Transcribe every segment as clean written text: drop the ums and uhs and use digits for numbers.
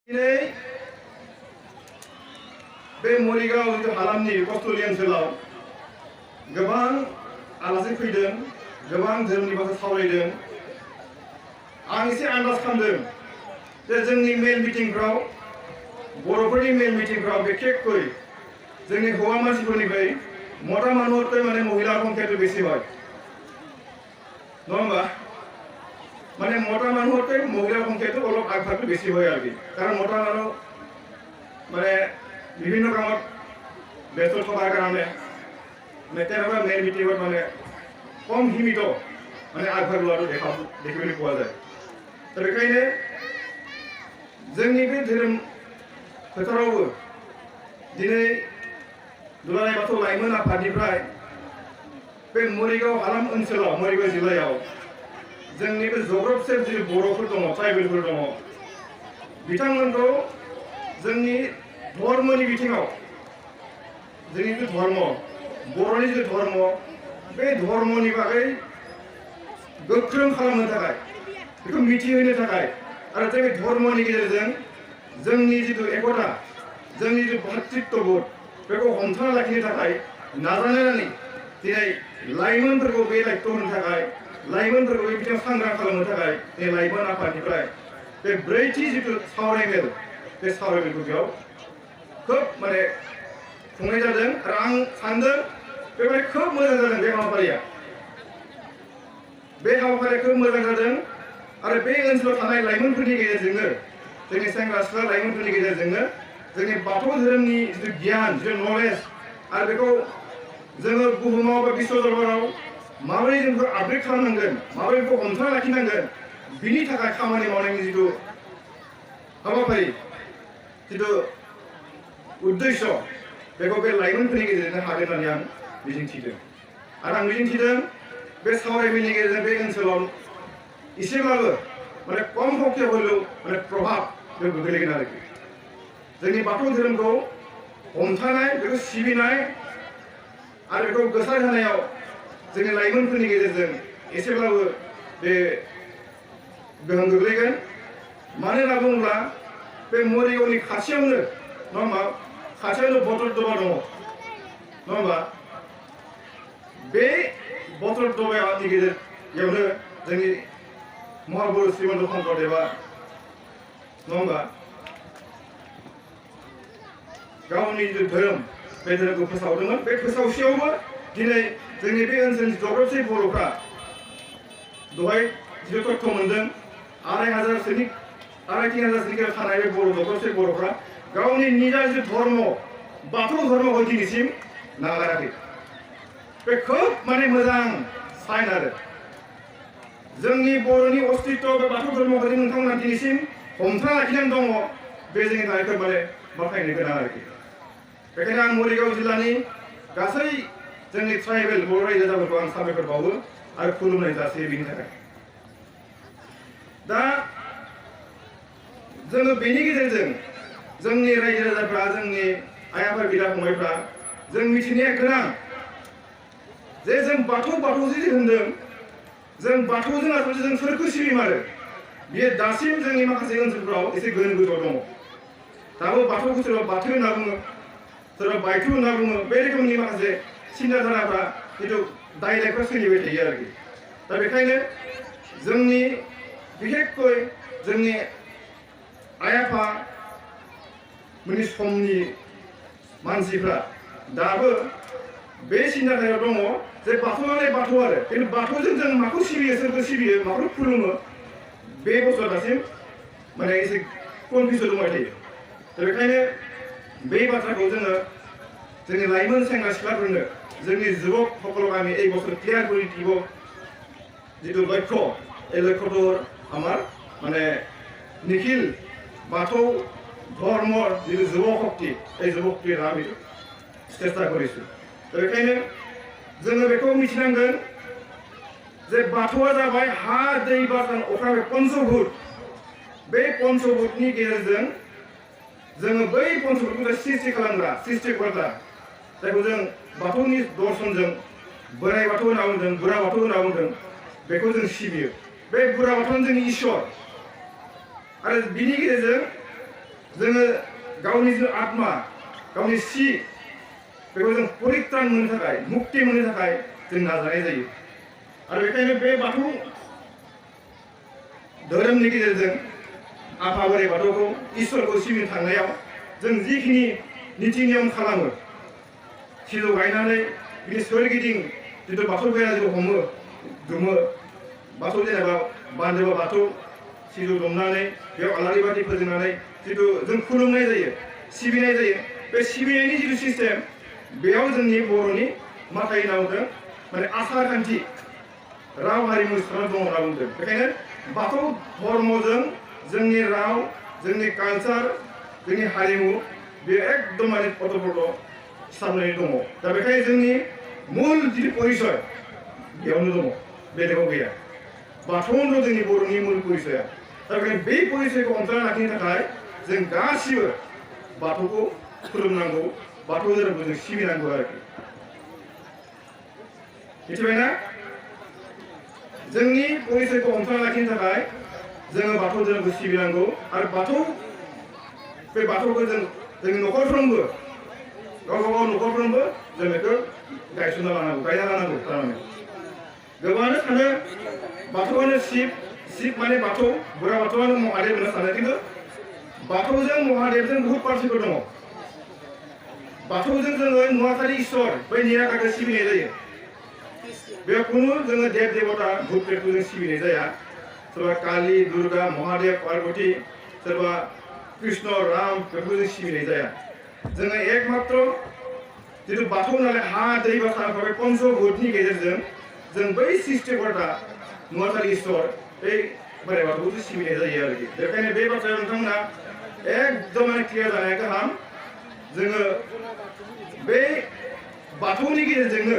दिनै बे मरिगाव हालामनि कस्तुरि ओनसोलाव गोबां आलासि फैदों, गोबां धोरोमनि बाथ्रा सावरायदों। आं एसे आन्दाज खालामदों जे जोंनि मेल मिटिंफ्राव, बर'फोरनि मेल मिटिंफ्राव बिखेखै जोंनि हौवा मानसिफोरनिफ्राय मता मानुहते माने महिला संख्याया बेसि হয়, नङा होमबा? माने मता मानुहते महिला संख्याया अलप आगभागটো बेसि হয় आरोखि। कारण मता मानु माने বিভিন্ন কামত ব্যস্ত থকাৰ কাৰণে তেনেকুৱা মেল মিটিঙত মানে কম সীমিত মানে আগভাগ লোৱাটো দেখিবলৈ পোৱা যায়। दा बेखायनो जोंनि बे धोरोम फोथारावबो दिनै दुलाराय बाथौ लाइमोन आफादनिफ्राय बे मरिगाव हालाम ओनसोलाव, मरिगाव जिल्लायाव जोंनि बे जग्रबसे जि बर'फोर दङ, ट्राइबेलफोर दङ, बिथांमोनखौ जोंनि धर्मनि बिथिङाव, जोंनि जे धर्म, बर'नि जे धर्म, बे धर्मनि बागै गोख्रों खालामनो थाखाय, बेखौ मिथिहोनो थाखाय आरो जोंनि धर्मनि गेजेरजों जोंनि जिथु एकता, जोंनि जिथु भातृत्वबोध बेखौ हमथाना लाखिनो थाखाय नाजानानै दिनै लाइमोनफोरखौ बे दायित्व होनो थाखाय, लाइमोनफोरखौ बे बिथिङाव सांग्रां खालामनो थाखाय बे लाइमोन आफादनिफ्राय बे ब्रैथि जिथु सावरायमेल, बे सावरायमेलखौ बेयाव खोब माने खुंनाय जादों आरो आं सानदों बेबायदि खोब मोजां जादों बे हाबाफारिया। बे हाबाफारिया खोब मोजां जादों आरो बे ओनसोलाव थानाय लाइमोनफोरनि गेजेरजोंनो, जोंनि सेंग्रा सिख्ला लाइमोनफोरनि गेजेरजोंनो जोंनि बाथौ धोरोमनि जिथु गियान, जिथु नलेज आरो बेखौ जोङो बुहुमाव बा बिश्व दरबाराव माबोरै जों बेखौ आपग्रेड खालामनांगोन, माबोरै बेखौ हमथाना लाखिनांगोन, बिनि थाखाय खामानि मावनायनि जिथु हाबाफारि, जिथु उद्देश्य, बेखौ बे लाइमोनफोरनि गेजेरजोंनो हागोन होननानै आं मिजिंथिदों। आरो आं मिजिंथिदों बे सावरायमेलनि गेजेरजों बे ओनसोलाव एसेब्लाबो माने कम पक्षे हलेও माने प्रभाब बे गोग्लैगोन आरोखि। जोंनि बाथौ धोरोमखौ हमथानाय, बेखौ सिबिनाय आरो बेखौ गोसारहोनायाव जोंनि लाइमोनफोरनि गेजेरजों एसेब्लाबो बे गोहोम गोग्लैगोन। मानो होनना बुङोब्ला बे मरिगावनि खाथियावनो, नङा होमबा, खाथियावनो बटर दबा दङ, नङा होमबा? बे बटर दबानि गेजेरावनो जोंनि महापुरुष श्रीमन्त शंकरदेवा, नङा होमबा, गावनि जे धोरोम, बे धोरोमखौ फोसावदोंमोन। बे फोसावसेयावबो दिनै जोंनि बे ओनसोलनि जग्रबसे बर'फ्रा दहाय जिथु तथ्य मोनदों, 2500 3,000 गेजेराव थानाय बे बर' जग्रबसे बर'फ्रा गावनि निजा जिथु धर्म, बाथौ धर्मखौ दिनैसिम नागाराखै। बे खोब माने मोजां साइन आरो जोंनि बर'नि अस्तित्व बे बाथौ धर्मखौ नोंथांमोना दिनैसिम हमथाना लाखिनानै दङ। बे जोंनि थाखाय खोब माने बाख्नायनो गोनां आरोखि। बेखायनो आं मरिगाव जिल्लानि गासै जोंनि ट्राइबेल बर' रायजो राजाफोरखौ आं साबायखर बावो आरो खुलुमनाय जासियो बिनि थाखाय। दा जोङो बेनि गेजेरजों जोंनि रायजो राजाफ्रा, जोंनि आइ आफा बिदा फंबायफ्रा जों मिथिनाया गोनां जे जों बाथौ जि होनदों, जों बाथौजों आसलथे जों सोरखौ सिबिमारो, बियो दासिम जोंनि माखासे ओनसोलफ्राव एसे गोनो गोथो दङ। दाबो बाथौखौ सोरबा बाथौ होनना बुङो, सोरबा बायथु होनना बुङो। बे रोखोमनि माखासे सिन्ताधाराफ्रा जिथु डाइलेक्टफ्रा सोलिबाय थायो आरोखि। दा बेखायनो जोंनि बिखेखै जोंनि आइ आफा मोननि समनि मानसिफ्रा दाबो बे सिन्ताधारायाव दङ जे बाथौआलाय बाथौ आरो, खिन्थु बाथौजों जों माखौ सिबियो, सोरखौ सिबियो, माखौ खुलुमो, बे बुस्थुआ दासिम माने एसे कनफिउजन दंबाय थायो। दा बेखायनो बे बाथ्राखौ जोङो जोंनि लाइमोन सेंग्रा सिख्लाफोरनो, जोंनि যুৱকসকলক আমি এই বছর ক্লিয়ার করে দিব যেটো লক্ষ্য, এই লক্ষ্যটো আমার মানে নিখিল বাথৌ ধর্মৰ যিটো যুৱ শক্তি, এই যুৱ শক্তিৰ আমি চেষ্টা কৰিছোঁ। बेखायनो जोङो बेखौ मिथिनांगोन जे बाथौआ जाबाय हा, दै, बार, अख्रां, बे पन्चभूत। बे पन्चभूतनि गेजेरजों जोङो बै पन्चभूतखौ सृष्टि खालामग्रा, सृष्टिकर्ता, जायखौ जों बाथौनि दर्शनजों बोराइ बाथौ होनना बुंदों, बुरा बाथौ होनना बुंदों, बेखौ जों सिबियो। बे बुरा बाथौआनो जोंनि इसोर आरो बिनि गेजेरजों जोङो गावनि जिथु आत्मा गावनि सि बेखौ जों परित्रान मोननो थाखाय मुक्ति मोननो थाखाय जों नाजानाय जायो आरो बेखायनो बे बाथौ धोरोमनि गेजेरजों आफा बोराइ बाथौखौ इसोरखौ सिबिनो थांनायाव जों जिखिनि नीति नियम खालामो सिजौ गायनानै बिनि सोरगिदिं जिथु बाथौ बेरा जिथु हमो दुमो बाथौ जेनेबा बान्दोबा बाथौ सिजौ दुमनानै बेयाव आलारि बाथि फोजोंनानै जिथु जों खुलुमनाय जायो सिबिनाय जायो बे सिबिनायनि जिथु सिस्टेम बेयाव जोंनि बर'नि माखाय होनना बुंदों माने आसार खान्थि राव हारिमु सोना दङ होनना बुंदों बेखायनो बाथौ धर्मजों जोंनि राव जोंनि कालचार जोंनि हारिमु बे एकदम माने पट'पट' सिथाबनानै दङ दा बेखायनो जोंनि मुल जिथु परिचय बेयावनो दङ बेलेगाव गैया बाथौआवनो जोंनि बर'नि मुल परिचया दा बेखायनो बे परिचयखौ हमथाना लाखिनो थाखाय जों गासिबो बाथौखौ खुलुमनांगौ बाथौ धोरोमखौ जों सिबिनांगौ आरोखि मिथिबायना जोंनि परिचयखौ हमथाना लाखिनो थाखाय जोङो बाथौ धोरोमखौ सिबिनांगौ आरो बे बाथौखौ जों जोंनि न'खरफ्रोमबो गावबा गाव न'खरफ्रोमबो जों बेखौ गायसनना लानांगौ गायना लानांगौ थारमाने गोबाङानो सानो बाथौआनो शिब माने बाथौ बुरा बाथौआनो महादेव होनना सानो खिन्थु बाथौजों महादेवजों बहुत पार्थक्य दङ बाथौजों जोङो नुवाथारि इसोर बै निराकारखौ सिबिनाय जायो बेयाव खुनु जोङो देव देवता भूत प्रेतखौ जों सिबिनाय जाया सोरबा काली दुर्गा महादेव पार्वती सोरबा कृष्ण राम बेफोरखौ जों सिबिनाय जाया जोङो एकमात्र जिथु बाथौ नालाय हा दै बाथ्रा बे पन्चभूतनि गेजेरजों जों बै सृष्टिकर्ता नुवाथारि इसोर बै बोराइ बाथौखौ सिबिनाय जायो आरोखि बेखायनो बे बाथ्रायाव नोंथांमोना एकदम क्लियार जानाया गाहाम जोङो बे बाथौनि गेजेरजोंनो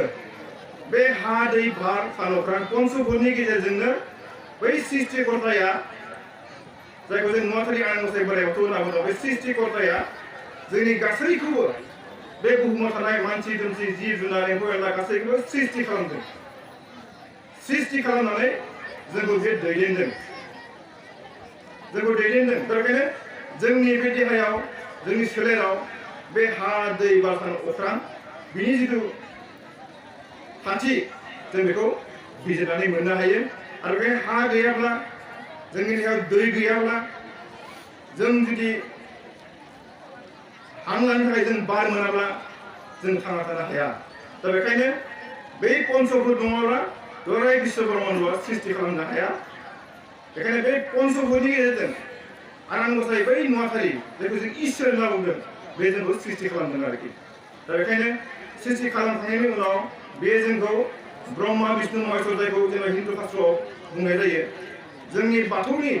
बे हा दै बार सान अख्रां पन्चभूतनि गेजेरजोंनो बै सृष्टिकर्ताया जायखौ जों नुवाथारि आनान गसाइ बोराइ बाथौ होनना बुङो बे सृष्टिकर्ताया जोंनि गासैखौबो बे बुहुमाव थानाय मानसि दुमसि जिब जुनार एम्फौ एनला गासैखौबो सृष्टि खालामदों सृष्टि खालामनानै जोंखौ बे दैदेनदों दा बेखायनो जोंनि बे देहायाव जोंनि सोलेराव बे हा दै बार सान अख्रां बिनि जिथु खान्थि जों बेखौ बिजिरनानै मोननो हायो आरो बे हा गैयाब्ला जोंनि देहायाव दै गैयाब्ला जों जुदि हां लानो थाखाय जों बार मोनाब्ला जों थांना थानो हाया दा बेखायनो बै पन्चभूत नङाब्ला दुलाराय बिश्व ब्रह्माण्डआ सृष्टि खालामनो हाया बेखायनो बे पन्चभूतनि गेजेरजों आनान गसाइ बै नुवाथारि जायखौ जों इसोर होनना बुंदों बे जोंखौ सृष्टि खालामदों आरोखि दा बेखायनो सृष्टि खालामखांनायनि उनाव बे जोंखौ ब्रह्मा विष्णु महेश्वर जायखौ जेनेबा हिन्दु शास्त्रआव बुंनाय जायो जोंनि बाथौनि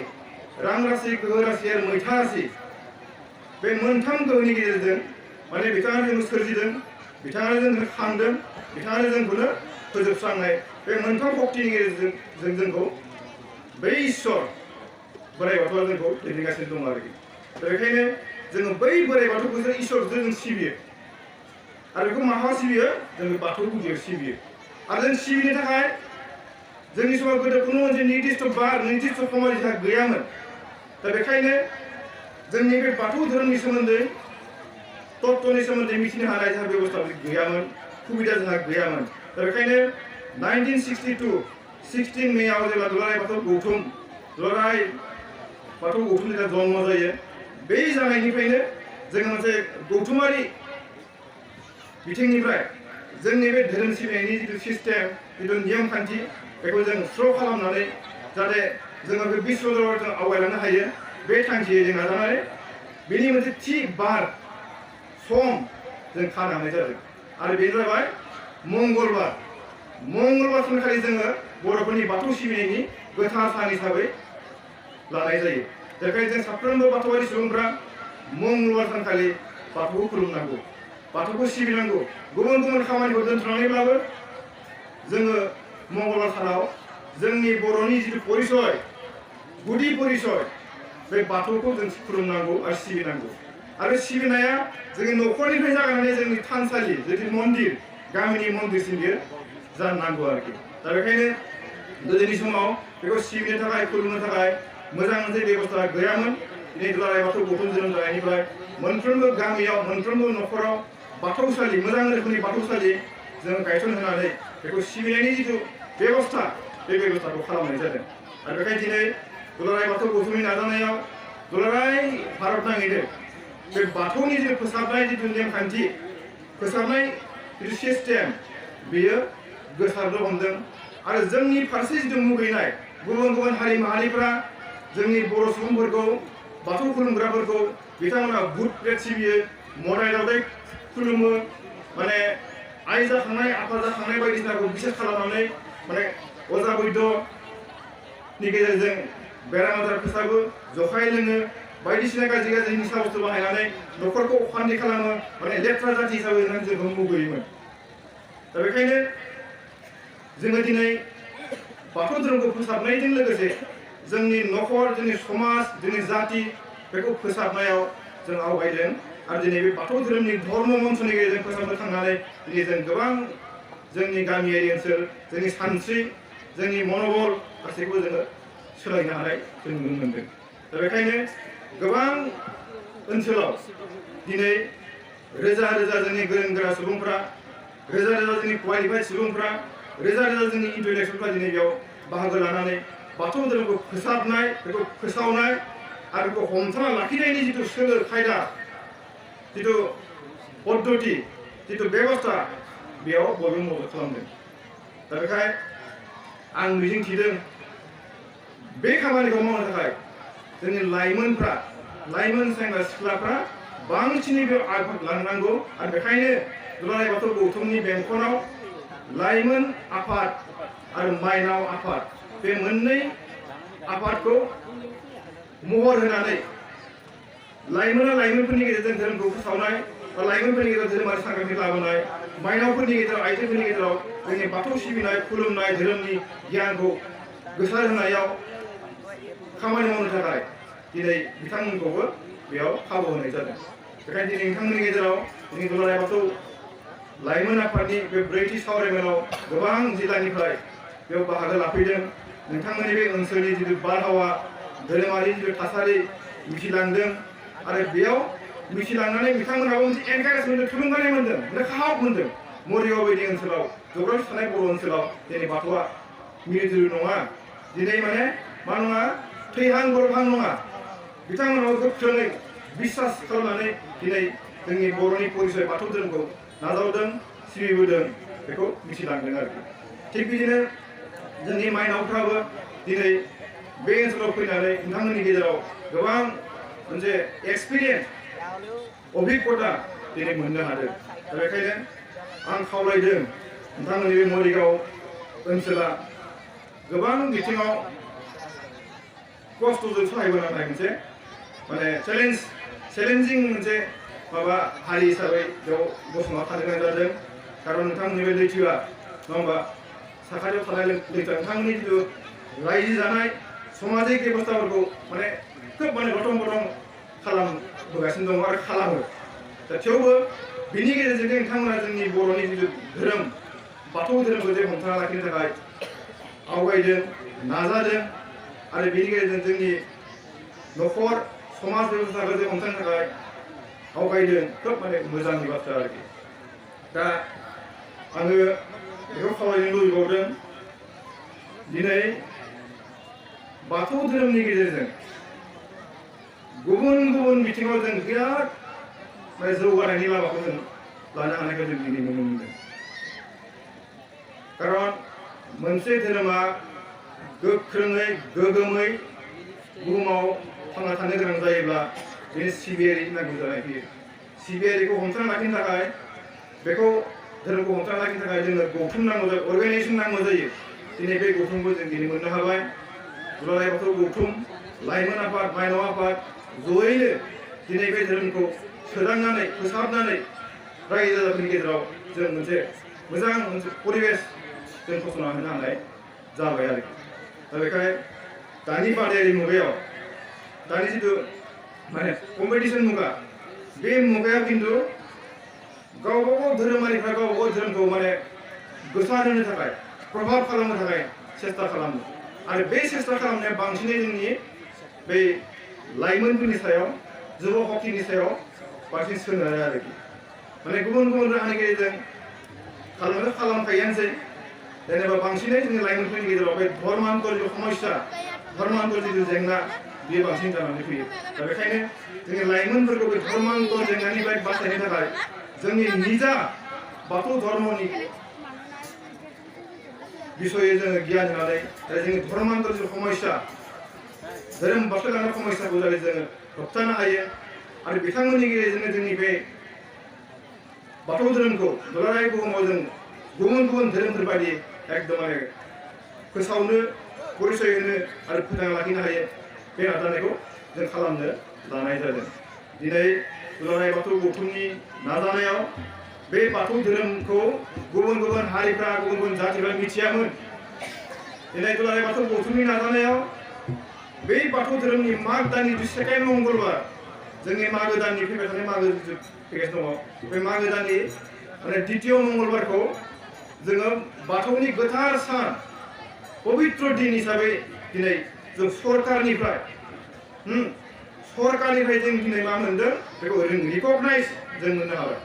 रां राशि गोहो राशि आरो मैथा राशि बे मोनथाम गोहोनि गेजेरजों माने बिथाङा जोंखौ सोरजिदों बिथाङानो जोंखौ खांदों बिथाङानो जोंखौनो फोजोबस्रांनाय बे मोनथाम शक्तिनि गेजेरजों जोंखौ बै इसोर बोराइ बाथौआ जोंखौ दैदेनगासिनो दं आरोखि दा बेखायनो जोङो बै बोराइ बाथौखौ जों इसोरजों जों सिबियो आरो बेखौ माहा सिबियो जोङो बाथौ गुदियाव सिबियो आरो जों सिबिनो थाखाय जोंनि समाव गोदो खुनु मोनसे निर्दिष्ट बार निर्दिष्ट समाजिता गैयामोन दा बेखायनो जोंनि बे बाथौ धोरोमनि सोमोन्दै तत्वनि सोमोन्दै मिथिनो हानाय जोंहा बेबस्था गैयामोन सुबिदा जोंहा गैयामोन दा बेखायनो 1962 16 मेआव जेब्ला दुलाराय बाथौ गौथुम दुलाराय बाथौ गौथुम जेब्ला जन्म जायो बै जानायनिफ्रायनो जोङो मोनसे गौथुमारि बिथिंनिफ्राय जोंनि बे धोरोम सिबिनायनि जिथु सिस्टेम जिथु नियम खान्थि बेखौ जों स्र' खालामनानै जाहाथे जोङो बे बिश्व दरबाराव जों आवगायलांनो हायो बे थांखियै जों नाजानानै बेनि मोनसे थि बार सम जों खानो हानाय जादों आरो बेनो जाबाय मंगलबार सानखालि जोङो बर'फोरनि बाथौ सिबिनायनि गोथार सान हिसाबै लानाय जायो बेखायनो जों साफ्रोमबो बाथौआरि सुबुंफ्रा मंगलबार सानखालि बाथौखौ खुलुमनांगौ बाथौखौ सिबिनांगौ गुबुन गुबुन खामानिखौ दोनथ'नानैब्लाबो जोङो मंगलबार सानाव जोंनि बर'नि जिथु परिचय गुदि परिचय बे बाथौखौ जों खुलुमनांगौ आरो सिबिनांगौ आरो सिबिनाया जोंनि न'खरनिफ्राय जागायनानै जोंनि थानसालि जिथु मन्दिर गामिनि मन्दिरसिम बियो जानांगौ आरोखि दा बेखायनो गोदोनि समाव बेखौ सिबिनो थाखाय खुलुमनो थाखाय मोजां मोनसे बेबस्था गैयामोन दिनै दुलाराय बाथौ गौथुम जोनोम जानायनिफ्राय मोनफ्रोमबो गामियाव मोनफ्रोमबो न'खराव बाथौसालि मोजां रोखोमनि बाथौसालि जों गायसन होनानै बेखौ सिबिनायनि जिथु बेबस्था बे बेबस्थाखौ खालामनाय जादों आरो बेखायनो दिनै दुलाराय बाथौ गौथुमनि नाजानायाव दुलाराय भारत नाङैनो बे बाथौनि जिथु फोसाबनाय जिथु नेमखान्थि फोसाबनाय जिथु सिस्टेम बेयो गोसारनो हमदों आरो जोंनि फारसे जिथु मुगैनाय गुबुन गुबुन हारि माहारिफ्रा जोंनि बर' सुबुंफोरखौ बाथौ खुलुमग्राफोरखौ बिथांमोना भुट प्रेत सिबियो मोदाय दावदाय खुलुमो माने आइ जाखांनाय आफा जाखांनाय बायदिसिनाखौ बिसास खालामनानै माने अजा बैद्यनि गेजेरजों बेराम आजार फोसाबो जखाय लोङो बायदिसिना गाज्रि गाज्रि निसा बुस्थु बाहायनानै न'खरखौ अखान्थि खालामो माने लेथ्रा जाथि हिसाबै होननानै जोंखौ मुगैयोमोन दा बेखायनो जोङो दिनै बाथौ धोरोमखौ फोसाबनायजों लोगोसे जोंनि न'खर जोंनि समाज जोंनि जाति बेखौ फोसाबनायाव जों आवगायदों आरो दिनै बे बाथौ धोरोमनि धर्म मन्त्रनि गेजेरजों फोसाबनो थांनानै दिनै जों गोबां जोंनि गामियारि ओनसोल जोंनि सानस्रि जोंनि मन'बल गासैखौबो जोङो सोलायनो हानाय जों नुनो मोनदों दा बेखायनो गोबां ओनसोलाव दिनै रोजा रोजा जोंनि गोरों गोरा सुबुंफ्रा रोजा रोजा जोंनि क्वालिफाइड सुबुंफ्रा रोजा रोजा जोंनि इन्टेलेक्सुवेलफ्रा दिनै बेयाव बाहागो लानानै बाथौ धोरोमखौ फोसाबनाय बेखौ फोसावनाय आरो बेखौ हमथाना लाखिनायनि जिथु सोलो खायदा जिथु पद्धति जिथु बेबस्था बेयाव बयबो मदद खालामदों दा बेखाय आं मिजिंथिदों बे खामानिखौ मावनो थाखाय जोंनि लाइमोनफ्रा लाइमोन सेंग्रा सिख्लाफ्रा बांसिनै बेयाव आगान लांनांगौ आरो बेखायनो दुलाराय बाथौ गौथुमनि बेंखनाव लाइमोन आफाद आरो माइनाव आफाद बे मोननै आफादखौ महर होनानै लाइमोना लाइमोनफोरनि गेजेरजों धोरोमखौ फोसावनाय बा लाइमोनफोरनि गेजेराव धोरोमारि सांग्रांथि लाबोनाय माइनावफोरनि गेजेराव आइजोफोरनि गेजेराव जोंनि बाथौ सिबिनाय खुलुमनाय धोरोमनि गियानखौ गोसारहोनायाव खामानि मावनो थाखाय दिनै बिथांमोनखौबो बेयाव खाबु होनाय जादों बेखायनो दिनै नोंथांमोननि गेजेराव जोंनि दुलाराय बाथौ लाइमोन आफादनि बे ब्रैथि सावरायमेलाव गोबां जिल्लानिफ्राय बेयाव बाहागो लाफैदों नोंथांमोननि बे ओनसोलनि जिथु बारहावा धोरोमारि जिथु थासारि मिथिलांदों आरो बेयाव मिथिलांनानै बिथांमोनहाबो मोनसे एनकारेज मोनदों थुलुंगानाय मोनदों खाहाब मोनदों मरिगाव बायदि ओनसोलाव जग्राफि थानाय बर' ओनसोलाव दिनै बाथौआ मिलिटारि नङा दिनै माने मा नङा थैहां गरबहां नङा बिथांमोनाव गोख्रोङै बिसास खालामनानै दिनै जोंनि बर'नि परिचय बाथौ धोरोमखौ नाजावदों सिबिबोदों बेखौ मिथिलांदों आरोखि थिग बिदिनो जोंनि माइनावफ्राबो दिनै बे ओनसोलाव फैनानै नोंथांमोननि गेजेराव गोबां मोनसे एक्सपिरियेन्स अभिज्ञता दिनै मोननो हादों दा बेखायनो आं खावलायदों नोंथांमोननि बे मरिगाव ओनसोला गोबां बिथिङाव खस्थ'जों सहायबोनांनाय मोनसे माने चेलेन्जिं मोनसे माबा हारि हिसाबै बेयाव गसंना थानो गोनां जादों खारन नोंथांमोननि बे लैथोआ नङा होमबा साखाथियाव थानाय लैथोआ नोंथांमोननि जिथु रायजो जानाय समाजिक बेबस्थाफोरखौ माने खोब माने गथं गथं खालामबोगासिनो दङ आरो खालामो दा थेवबो बिनि गेजेरजों नोंथांमोना जोंनि बर'नि जिथु धोरोम बाथौ धोरोमखौ जे हमथाना लाखिनो थाखाय आवगायदों नाजादों आरो बेनि गेजेरजों जोंनि न'खर समाज बेबस्थाखौ जे हमथानो थाखाय आवगायदों खोब माने मोजांनि बाथ्रा आरोखि दा आङो बेखौ खावलायनो लुबैबावदों दिनै बाथौ धोरोमनि गेजेरजों गुबुन गुबुन बिथिङाव जों बिराद माने जौगानायनि लामाखौ जों लानो हानायखौ जों दिनै नुनो मोनदों खारन मोनसे धोरोमा गोख्रोङै गोगोमै बुहुमाव थांना थानो गोनां जायोब्ला बे सिबियारि नांगौ जानाय फैयो सिबियारिखौ हमथाना लाखिनो थाखाय बेखौ धोरोमखौ हमथाना लाखिनो थाखाय जोंनो गौथुम नांगौ जायो अर्गानाइजेसन नांगौ जायो दिनै बे गौथुमखौ जों दिनै मोननो हाबाय दुलाराय बाथौ गौथुम लाइमोन आफाद माइनाव आफाद जयैनो दिनै बे धोरोमखौ सोदांनानै फोसाबनानै रायजो राजाफोरनि गेजेराव जों मोनसे मोजां मोनसे परिबेस जों फसंना होनो हानाय जाबाय आरोखि दा बेखाय दानि बादायारि मुगायाव दानि जिथु माने कम्पिटिसन मुगा बे मुगायाव खिन्थु गावबा गाव धोरोमारिफ्रा गावबा गाव धोरोमखौ माने गोसारहोनो थाखाय प्रभाब खालामनो थाखाय सेस्था खालामो आरो बे सेस्था खालामनाया बांसिनै जोंनि बै लाइमोनफोरनि सायाव जुब हकीनि सायाव बांसिन सोनारो आरोखि माने गुबुन गुबुन राहानि गेजेरजों खालामखायोआनोसै जेनेबा बांसिनै जोंनि लाइमोनफोरनि गेजेराव बे धर्मान्तर जिथु समस्या धर्मान्तर जिथु जेंना बेयो बांसिन जानानै फैयो दा बेखायनो जोंनि लाइमोनफोरखौ बे धर्मान्तर जेंनानिफ्राय बासायनो थाखाय जोंनि निजा बाथौ धर्मनि बिसयै जोङो गियान होनानै जोंनि धर्मान्तर जिथु समस्या धोरोम बास्लायलांनाय समस्याखौ जाहाथे जोङो होबथानो हायो आरो बिथांमोननि गेजेरजोंनो जोंनि बे बाथौ धोरोमखौ दुलाराय बुहुमाव जों गुबुन गुबुन धोरोमफोर बायदि एकदमबारे फोसावनो परिचय होनो आरो फोथांना लाखिनो हायो बे नाजानायखौ जों खालामनो लानाय जादों दिनै दुलाराय बाथौ गौथुमनि नाजानायाव बे बाथौ धोरोमखौ गुबुन गुबुन हारिफ्रा गुबुन गुबुन जातिफ्रा मिथियामोन दिनै दुलाराय बाथौ गौथुमनि नाजानायाव बे बाथौ धोरोमनि माग दाननि 2 मंगलबार जोंनि मागो दाननि फैबाय थानाय मागो फैगासिनो दङ बे मागो दाननि माने द्वितीय मंगलबारखौ जोङो बाथौनि गोथार सान पवित्र दिन हिसाबै दिनै जों सरकारनिफ्राय जों दिनै मा मोनदों बेखौ रिकगनाइज जों मोननो हाबाय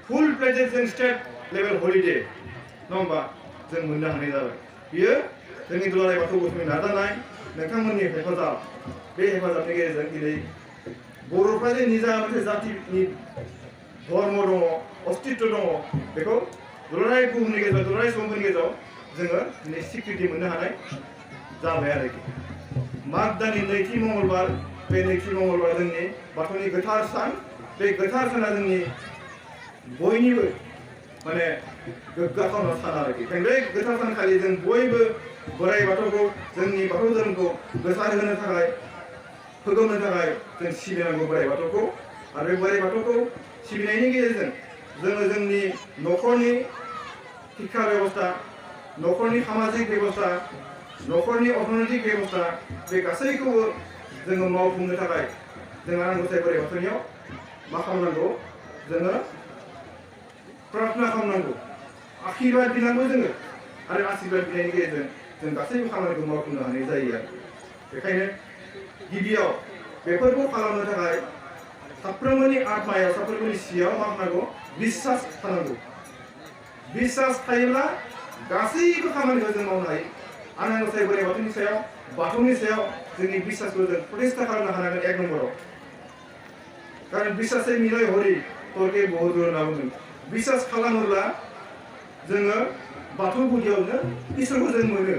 फुल प्लेजेड जों स्टेट लेभेल हलिडे नङा होमबा जों मोननो हानाय जाबाय बियो जोंनि दुलाराय बाथौ गौथुमनि नाजानाय नोंथांमोननि हेफाजाब बे हेफाजाबनि गेजेरजों दिनै बर'फ्रा जे निजा मोनसे जातिनि धर्म दङ अस्तित्व दङ बेखौ दुलाराय बुहुमनि गेजेराव दुलाराय सुबुंफोरनि गेजेराव जोङो दिनै स्वीकृति मोननो हानाय जाबाय आरोखि माग दाननि नैथि मंगलबार बे नैथि मंगलबार जोंनि बाथौनि गोथार सान बे गोथार साना जोंनि बयनिबो माने गोग्गाथावना सान आरोखि बे गोथार सानखालि जों बयबो बोराइ बाथौखौ जोंनि बाथौ धोरोमखौ गोसार होनो थाखाय फोगौनो थाखाय जों सिबिनांगौ बोराइ बाथौखौ आरो बे बोराइ बाथौखौ सिबिनायनि गेजेरजों जोङो जोंनि न'खरनि शिक्षा बेबस्था न'खरनि सामाजिक बेबस्था न'खरनि अर्थनैतिक बेबस्था बे गासैखौबो जोङो मावफुंनो थाखाय जों आनान गसाइ बोराइ बाथौनियाव मा खालामनांगौ जोङो प्रार्थना खालामनांगौ आशीर्बाद बिनांगौ जोङो आरो आशीर्बाद बिनायनि गेजेरजों जों गासैबो खामानिखौ मावफुंनो हानाय जायो आरो बेखायनो गिबियाव बेफोरखौ खालामनो थाखाय साफ्रोमबोनि आत्मायाव साफ्रोमबोनि सियाव मा खालामनांगौ बिश्वास थानांगौ बिश्वास थायोब्ला गासैबो खामानिखौ जों मावनो हायो आनान गसाइ बोराइ बाथौनि सायाव बाथौनि सायाव जोंनि बिश्वासखौ जों प्रतिष्ठा खालामनो हानांगोन एक नम्बराव कारण बिश्वासै मिलाय हरि तर्के बहुत होनना बुंदों बिश्वास खालामोब्ला जोङो बाथौ गुदियावनो इसोरखौ जों मोनो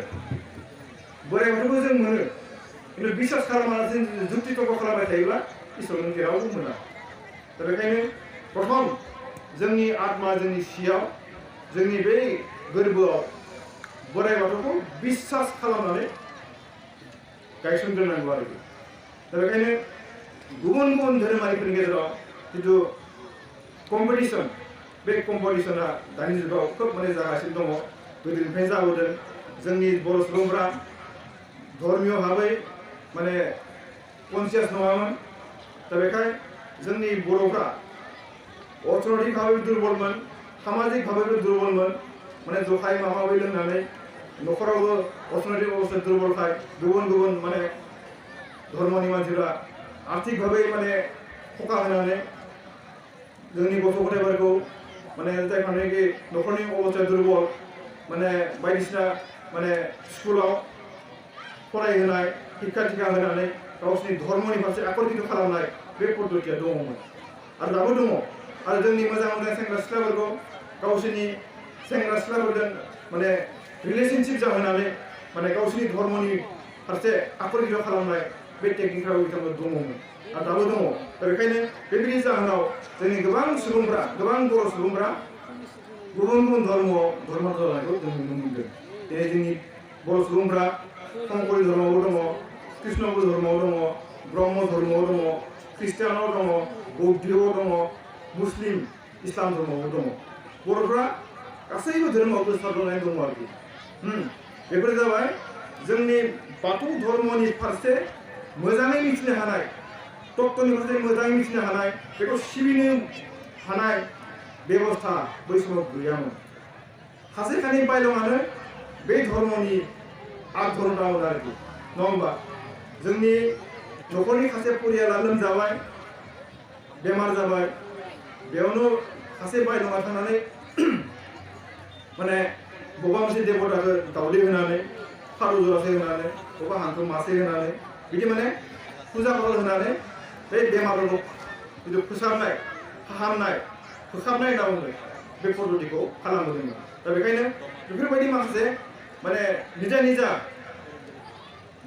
बोराइ बाथौखौ जों मोनो खिन्थु बिश्वास खालामालासिनो जुक्ति तर्क खालामबाय थायोब्ला इसोरखौ जेरावबो मोना दा बेखायनो प्रथम जोंनि आत्मा जोंनि सियाव जोंनि बे गोरबोआव बोराइ बाथौखौ बिश्वास खालामनानै गायसनग्रोनांगौ आरोखि दा बेखायनो गुबुन गुबुन धोरोमारिफोरनि गेजेराव जिथु कम्पिटिसन बे कम्पिटिसना दानि जुगाव खोब माने जागासिनो दङ गोदोनिफ्रायनो जाबोदों जोंनि बर' सुबुंफ्रा धर्मीय भाबै माने कनसियास नङामोन दा बेखाय जोंनि बर'फ्रा अर्थनैतिक भाबै दुर्बलमोन सामाजिक भाबैबो दुर्बलमोन माने जखाय माबा माबि लोंनानै न'खरावबो अर्थनैतिक अबस्था दुर्बलखाय गुबुन गुबुन माने धर्मनि मानसिफ्रा आर्थिक भाबै माने खखा होनानै जोंनि गथ' गथायफोरखौ माने जायफोरनाखि न'खरनि अबस्था दुर्बल माने बायदिसिना माने स्कुलाव फरायहोनाय शिक्षा दीक्षा होनानै गावसोरनि धर्मनि फारसे आकर्षित खालामनाय बे पद्धतिया दङमोन आरो दाबो दङ आरो जोंनि मोजां मोजां सेंग्रा सिख्लाफोरखौ गावसोरनि सेंग्रा सिख्लाफोरजों माने रिलेशनशिप जाहोनानै माने गावसोरनि धर्मनि फारसे आकर्षित खालामनाय बे टेकनिकआव बिथांमोन दङमोन आरो दाबो दङ दा बेखायनो बेबायदि जाहोनाव जोंनि गोबां सुबुंफ्रा गोबां बर' सुबुंफ्रा गुबुन गुबुन धर्मआव धर्मान्तर जानायखौ जों नुनो मोनदों दिनै जोंनि बर' सुबुंफ्रा शंकरी धर्मआव दङ कृष्ण धर्मआव दङ ब्रह्म धर्मआव दङ ख्रिस्टियानाव दङ बौद्धआव दङ मुस्लिम इस्लाम धर्मआव दङ बर'फ्रा गासैबो धर्मआव गोसारनानै दङ आरोखि बेफोर जाबाय जोंनि बाथौ धर्मनि फारसे मोजाङै मिथिनो हानाय तत्वनि फारसे मोजाङै मिथिनो हानाय बेखौ सिबिनो हानाय बेबस्था बै समाव गैयामोन सासेखानि बायलङानो बे धर्मनि आग धर्ममोन आरोखि नङा होमबा जोंनि न'खरनि सासे परियाला लोमजाबाय बेमार जाबाय बेयावनो सासे बायदङा थांनानै माने बबेबा मोनसे देबताखौ दावदै होनानै फारौ जरासे होनानै बबेबा हांसो मासे होनानै बिदि माने फुजा फाथाल होनानै बे बेमारफोरखौ जिथु फोसाबनाय फाहामनाय फोसाबनाय होनना बुङो बे पद्धतिखौ खालामबोदोंमोन। दा बेखायनो बेफोरबायदि माखासे माने निजा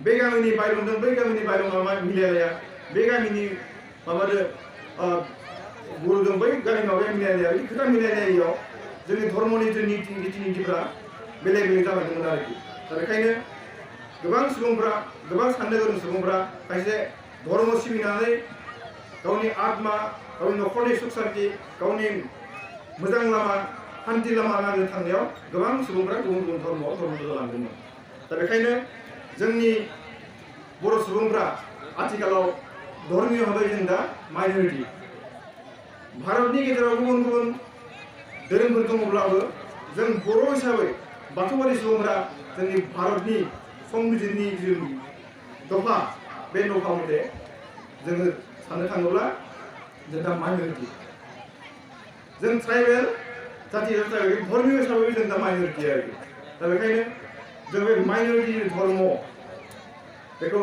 बे गामिनि बायदंजों बै गामिनि बायदङा मिलायलाया बे गामिनि माबाजों गुरुजों बै गामिनि माबाया मिलायलाया बिदि खोथा मिलायलायैयाव जोंनि धर्मनि जोंनि रीति नितिफ्रा बेलेग जालांदोंमोन आरोखि। दा बेखायनो गोबां सुबुंफ्रा गोबां साननो गोरों सुबुंफ्रा खायसे धर्म सिबिनानै गावनि आत्मा गावनि न'खरनि सुख सान्ति गावनि मोजां लामा हान्थि लामा नागिरनो थांनायाव गोबां सुबुंफ्रा गुबुन गुबुन धर्मआव धर्म जालांदोंमोन। दा बेखायनो जोंनि बर' सुबुंफ्रा आथिखालाव धर्मीय भाबै जों दा माइनरिटि भारतनि गेजेराव गुबुन गुबुन धोरोमफोर दङब्लाबो जों बर' हिसाबै बाथौआरि सुबुंफ्रा जोंनि भारतनि संबिजिरनि जि दफा बे दफा मथे जोङो साननो थाङोब्ला जों दा माइनरिटि जों ट्राइबेल जाथि धर्मीय हिसाबै जों दा माइनरिटि आरोखि। दा बेखायनो जों बे माइनरिटि धर्म बेखौ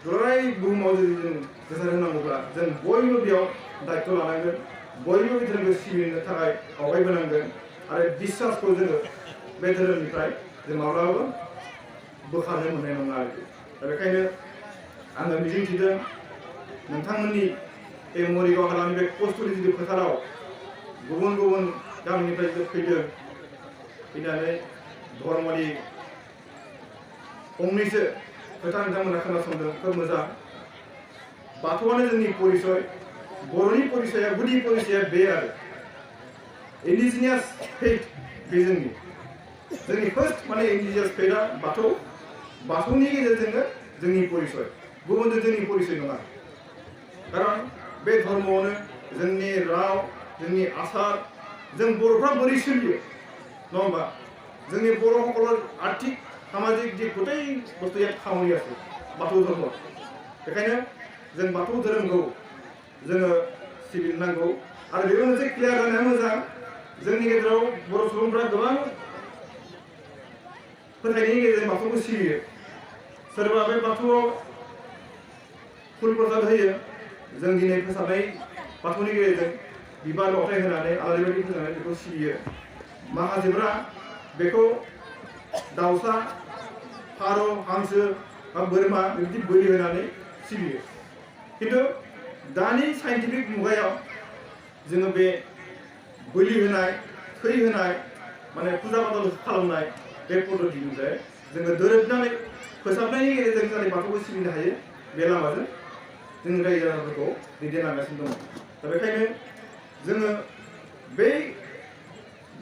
दुलाराय बुहुमाव जुदि जों गोसार होनांगौब्ला जों बयबो बेयाव दायित्व लानांगोन बयबो बे धोरोमखौ सिबिनो थाखाय आवगायबोनांगोन आरो बिश्वासखौ जोङो बे धोरोमनिफ्राय जों माब्लाबाबो बोखारनो मोननाय नङा आरोखि। दा बेखायनो आङो मिजिंथिदों नोंथांमोननि बे मरिगाव हालामनि बे कस्तुरि जिथु फोथाराव गुबुन गुबुन गामिनिफ्राय फैदों फैनानै धर्मनि फंनैसो खोथा नोंथांमोना खोनासंदों खोब मोजां। बाथौआनो जोंनि परिचय बर'नि परिचया गुदि परिचया बे आरो इन्डिजिनियास फेथ बे जोंनि फार्स्ट माने इन्डिजिनियास फेथआ बाथौनि गेजेरजोंनो जोंनि परिचय गुबुनजों जोंनि परिचय नङा। खारन बे धर्मआवनो जोंनि राव जोंनि आसार जों बर'फ्रा बोरै सोलियो नङा होमबा जोंनि बर' सकলৰ आर्थिक सामाजिक जे गथाय बुस्थुया खामानि আছে बाथौ धर्म। बेखायनो जों बाथौ धोरोमखौ जोङो सिबिनांगौ आरो बेबो मोनसे क्लियार जानाया मोजां जोंनि गेजेराव बर' सुबुंफ्रा गोबां फोथायनायनि गेजेरजों बाथौखौ सिबियो। सोरबा बे बाथौआव फुल प्रसाद होयो जों दिनै फोसाबनाय बाथौनि गेजेरजों बिबार बावथाय होनानै आलारि बाथि फोजोंनानै बेखौ सिबियो। माखासेफ्रा बेखौ दाउसा फारौ हांसो बा बोरमा बेबायदि बोलि होनानै सिबियो। खिन्थु दानि साइन्टिफिक मुगायाव जोङो बे बोलि होनाय थै होनाय माने फुजा फाथाल खालामनाय बे पद्धतिनिफ्राय जोङो दोरोबनानै फोसाबनायनि गेजेरजों जाहाथे बाथौखौ सिबिनो हायो बे लामाजों जोंनि रायजो राजाफोरखौ दैदेनलांगासिनो दङ। दा बेखायनो जोङो बे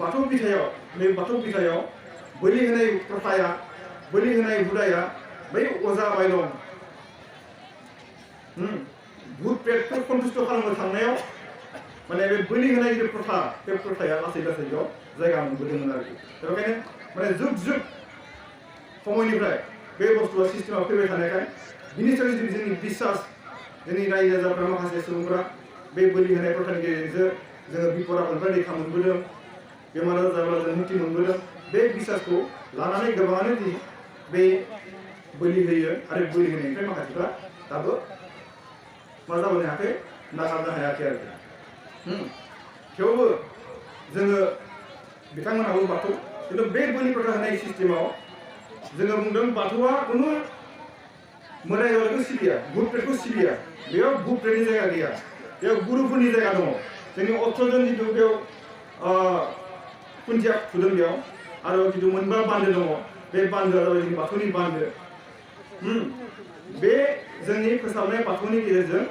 बाथौ बिथायाव बोलि होनाय प्रथाया बोलि होनाय हुदाया बै अजा बायलं भुट प्रेतखौ सन्तुष्ट खालामनो थांनायाव माने बे बोलि होनाय जे प्रथा बे प्रथाया लासै लासै बेयाव जायगा मोनबोदोंमोन आरोखि। दा बेखायनो माने जुग समयनिफ्राय बे बुस्थुआ सिस्टेमाव फैबाय थानायखाय बिनि सायाव जोंनि बिश्वास जोंनि रायजो राजाफ्रा माखासे सुबुंफ्रा बे बोलि होनाय प्रथानि गेजेरजों जोङो बिपद आफदनिफ्राय रैखा मोनबोदों बेमार आजार जाब्ला जों मुक्ति मोनबोदों। बे बिश्वासखौ लानानै गोबाङानो दिनै बे बोलि होयो आरो बोलि होनायनिफ्राय माखासेफ्रा दाबो मा जाबोनो हायाखै नागारनो हायाखै आरोखि। थेवबो जोङो बिथांमोनहाबो बाथौ खिन्थु बे बोलि प्रथा होनाय सिस्टेमाव जोङो बुंदों बाथौआ खुनु मोदाय दावदायखौ सिबिया भुट प्रेतखौ सिबिया बेयाव भुट प्रेतनि जायगा गैया बेयाव गुरुफोरनि जायगा दङ। जोंनि 18 जन जिथु बेयाव खुन्थिया थुदों बेयाव आरो जिथु मोनबा बान्दो दङ बे बान्दोआ जाबाय जोंनि बाथौनि बान्दो। बे जोंनि फोसाबनाय बाथौनि गेजेरजों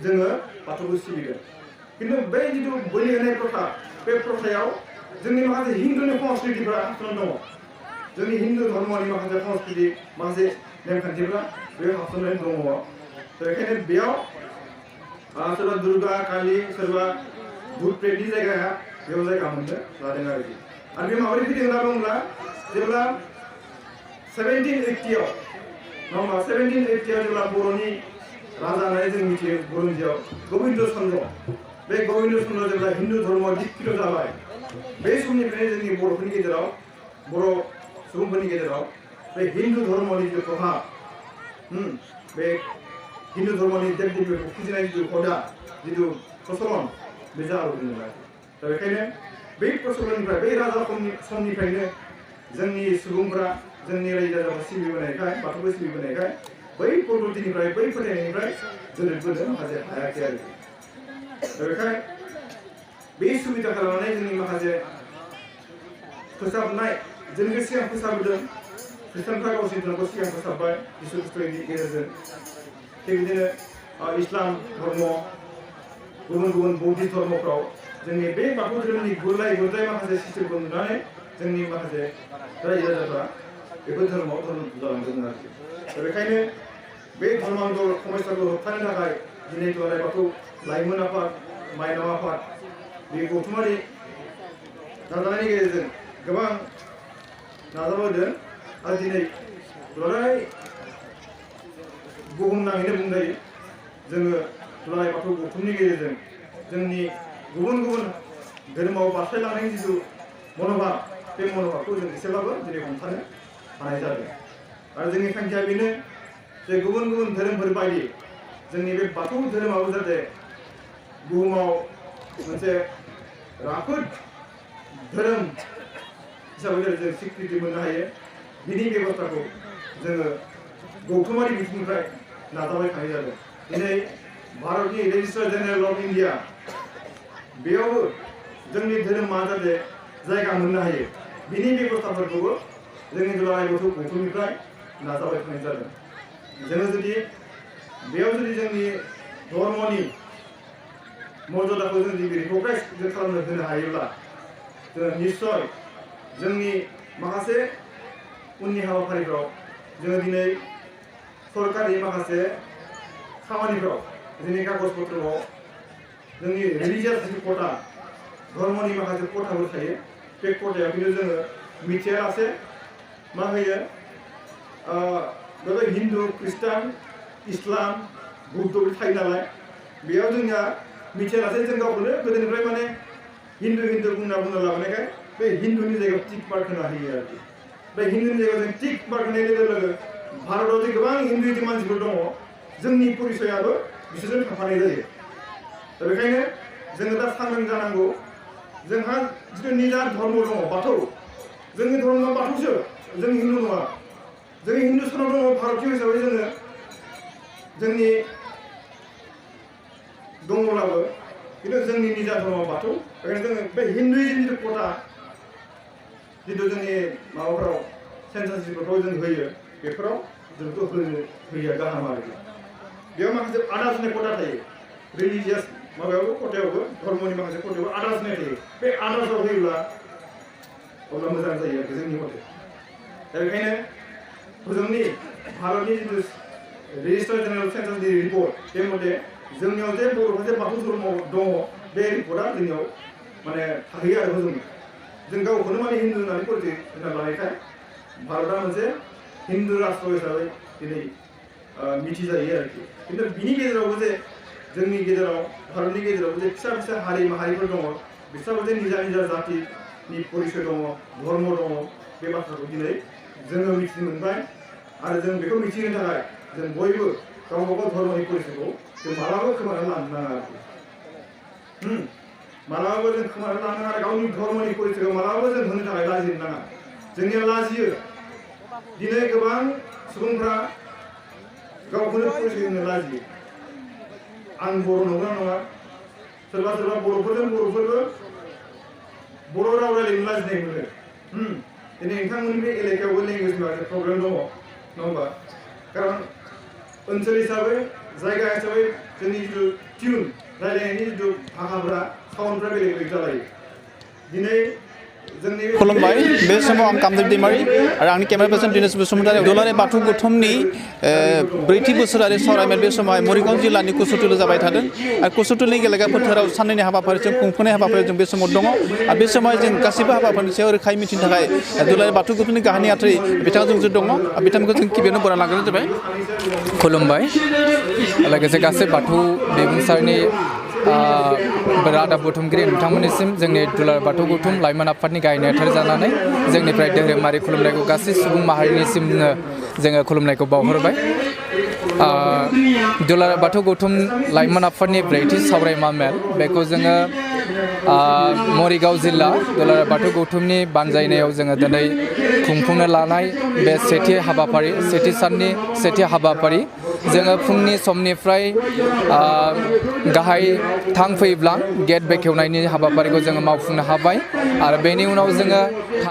जोङो बाथौखौ सिबिगोन। खिन्थु बे जिथु बोलि होनाय प्रथा बे प्रथायाव जोंनि माखासे हिन्दुनि संस्कृतिफ्रा हाबसोनानै दङ। जोंनि हिन्दु धर्मनि माखासे संस्कृति माखासे नेमखान्थिफ्रा बेयाव हाबसोनानै दङ। बेखायनो बेयाव सोरबा दुर्गा कालि सोरबा भुट प्रेतनि जायगाया बेयाव जायगा मोननो लादों आरोखि। आरो बे माबोरै फैदों होनना बुङोब्ला जेब्ला 1780 नङा 1780 जेब्ला बर'नि राजा होननानै जों मिथियो बुरन्जियाव गबिन्द चन्द्र बे गबिन्द चन्द्र जेब्ला हिन्दु धर्मआव दीक्षित जाबाय बे समनिफ्रायनो जोंनि बर'फोरनि गेजेराव बर' सुबुंफोरनि गेजेराव बे हिन्दु धर्मनि जिथु प्रभाब बे हिन्दु धर्मनि देव देबीफोरखौ फुजिनाय जिथु हुदा जिथु प्रचलन बे जाबोदों आरो दा बेखायनो बै प्रचलननिफ्राय बै राजा समनिफ्रायनो जोंनि सुबुंफोरा जोंनि रायजो राजाफोरा सिबिबोनायखाय बाथौखौ सिबिबोनायखाय बै पद्धतिनिफ्राय बै फोथायनायनिफ्राय दोरोदबोनो माखासे हायाखै आरो दा बेखाय बे सुबिदा खालामनानै जोंनि माखासे फोसाबनाय जोंनि सिगां फोसाबदों ख्रिस्टानफ्रा गावसोरनि धोरोमखौ सिगां फोसाबबाय जिसु ख्रिस्ट'नि गेजेरजों थिग बिदिनो इस्लाम धर्म गुबुन गुबुन बौद्धिक धर्मफ्राव जोंनि बे बाथौ धोरोमनि गुरलाय गुरलाय माखासे सिस्टेमखौ नुनानै जोंनि माखासे रायजो राजाफ्रा बेफोर धर्मआव धर्म जालांदोंमोन आरोखि दा बेखायनो बे धर्मांगल समस्याखौ होबथानो थाखाय दिनै दुलाराय बाथौ लाइमोन आफाद माइनाव आफाद बे गौथुमारि नाजानायनि गेजेरजों गोबां नाजाबोदों आरो दिनै दुलाराय बुहुमनाङैनो बुंजायो जोङो दुलाराय बाथौ गौथुमनि गेजेरजों जोंनि गुबुन गुबुन धोरोमाव बारस्लायलांनायनि जिथु मनोभाब बे मनोभाबखौ जों एसेब्लाबो दिनै हमथानो हानाय जादों आरो जोंनि थांखिया बेनो जे गुबुन गुबुन धोरोमफोर बायदि जोंनि बे बाथौ धोरोमाबो जाहाथे बुहुमाव मोनसे राफोद धोरोम हिसाबै जों स्वीकृति मोननो हायो बिनि बेबस्थाखौ जोङो गौथुमारि बिथिंनिफ्राय नाजाबाय थानाय जादों दिनै भारतनि रेजिस्ट्रार जेनेरेल अफ इन्डिया बेयावबो जोंनि धोरोमा जाहाथे जायगा मोननो हायो बिनि बेबस्थाफोरखौबो जोंनि दुलाराय बाथौ गौथुमनिफ्राय नाजाबाय थानाय जादों जोङो जुदि बेयाव जुदि जोंनि धर्मनि मर्यादाखौ जों जुदि रिकगनाइज खालामनो होनो हायोब्ला जों निश्चय जोंनि माखासे उननि हाबाफारिफ्राव जोङो दिनै सरकारि माखासे खामानिफ्राव जोंनि कागज पत्रआव जोंनि रिलिजियास कोटा धर्मनि माखासे कोटाफोर थायो बे कोटायाव खिन्थु जोङो मिथियालासे मा होयो बेवहाय हिन्दु ख्रिस्टान इस्लाम बुद्ध थायो नालाय बेयाव जोंनिया मिथियालासे जों गावखौनो गोदोनिफ्राय माने हिन्दु बुंना लाबोनायखाय बे हिन्दुनि जायगायाव टिक मार्क होना होयो आरोखि बे हिन्दुनि जायगायाव जों टिक मार्क होनाय लोगो लोगो भारताव जे गोबां हिन्दुइजम मानसिफोर दङ जोंनि परिचयाबो बिसोरजों थांफानाय जायो दा बेखायनो जोङो दा सांग्रां जानांगौ जोंहा जिथु निजा धर्म दङ बाथौ जोंनि धर्मआ बाथौसो जों हिन्दु नङा जोंनि हिन्दुस्तानाव दङ भारतीय हिसाबै जोङो जोंनि दङब्लाबो खिन्थु जोंनि निजा धर्मआ बाथौ बेखायनो जोङो बे हिन्दुइजम जिथु कोटा जिथु जोंनि माबाफ्राव सेन्सासफोरखौ जों होयो बेफोराव जोंखौ होयो गाहाम आरोखि बेयाव माखासे आदार्स होननाय कोटा थायो रिलिजियास माबायावबो कोटायावबो धर्मनि माखासे कोटायावबो आदार्स होननाय थायो बे आदार्सआव होयोब्ला अब्ला मोजां जायो आरोखि जोंनि मथे दा बेखायनो जोंनि भारतनि जिथु रेजिस्टार जेनेरेल सेन्सासनि रिपर्ट बे मथे जोंनियाव जे बर'फोर जे बाथौ धर्म दङ बे रिपर्टआ जोंनियाव माने थाहैयो आरो जों गावखौनो माने हिन्दु होननानै परिचय होना लानायखाय भारतआ मोनसे हिन्दु राष्ट्र हिसाबै दिनै मिथिजायो आरोखि खिन्थु बिनि गेजेरावबो जे जोंनि गेजेराव भारतनि गेजेरावबो जे फिसा फिसा हारि माहारिफोर दङ बिसोराबो जे निजा निजा जातिनि परिचय दङ धर्म दङ बे बाथ्राखौ दिनै जोङो मिथिनो मोनबाय आरो जों बेखौ मिथिनो थाखाय जों बयबो गावबा गाव धर्मनि परिचयखौ जों मालाबाबो खोमानानै लानो नाङा आरोखि मालाबाबो जों खोमानानै लानो नाङा गावनि धर्मनि परिचयखौ मालाबाबो जों होनो थाखाय लाजिनो नाङा जोंनिया लाजियो दिनै गोबां सुबुंफ्रा गावखौनो परिचय होनो लाजियो आं बर' नंगौना नङा सोरबा सोरबा बर'फोरबो बर' राव रायज्लायनो लाजिनाय मोनो दिनै नोंथांमोननि बे एलेकायावबो लेंगुवेजनि माखासे प्रब्लेम दङ नङा होमबा खारन ओनसोल हिसाबै जायगा हिसाबै जोंनि जिथु टिउन रायज्लायनायनि जिथु भाषाफ्रा साउन्डफ्रा बेलेग बेलेग जालायो दिनै खुलुमबाय बे समाव आं कामदेब दैमारि आरो आंनि केमेरा पार्सन दिनेश बसुमतारी दुलाराय बाथौ गौथुमनि ब्रैथि बोसोरारि सावरायमेल बे समाव मरिगाव जिल्लानि कुसुटुलि जाबाय थादों आरो कुसुटुलि गेलेग्रा फोथाराव साननैनि हाबाफारिजों खुंफुंनाय हाबाफारिजों बे समाव दङ आरो बे समाव जों गासैबो हाबाफारिनि सायाव रोखायै मिथिनो थाखाय दुलाराय बाथौ गौथुमनि गाहाय नेहाथारि बिथाङा जोंजों दङ बिथांखौ जों गिबियावनो बरायना लाग्रोनाय जाबाय खुलुमबाय लोगोसे गासै बाथौ बिबुंसारनि रादाब बुथुमगिरि नोंथांमोननिसिम जोंनि दुलाराय बाथौ गौथुम लाइमोन आफादनि गाहाय नेहाथारि जानानै जोंनिफ्राय धोरोमारि खुलुमनायखौ गासै सुबुं माहारिनिसिमनो जोङो खुलुमनायखौ बावहरबाय दुलाराय बाथौ गौथुम लाइमोन आफादनि ब्रैथि सावरायमा मेल बेखौ जोङो मरिगाव जिल्ला दुलाराय बाथौ गौथुमनि बानजायनायाव जोङो दिनै खुंफुंनो लानाय बे सेथि साननि सेथि हाबाफारि जोङो फुंनि समनिफ्राय गाहाय थांफैब्ला गेट बेखेवनायनि हाबाफारिखौ जोङो मावफुंनो हाबाय आरो बेनि उनाव जोङो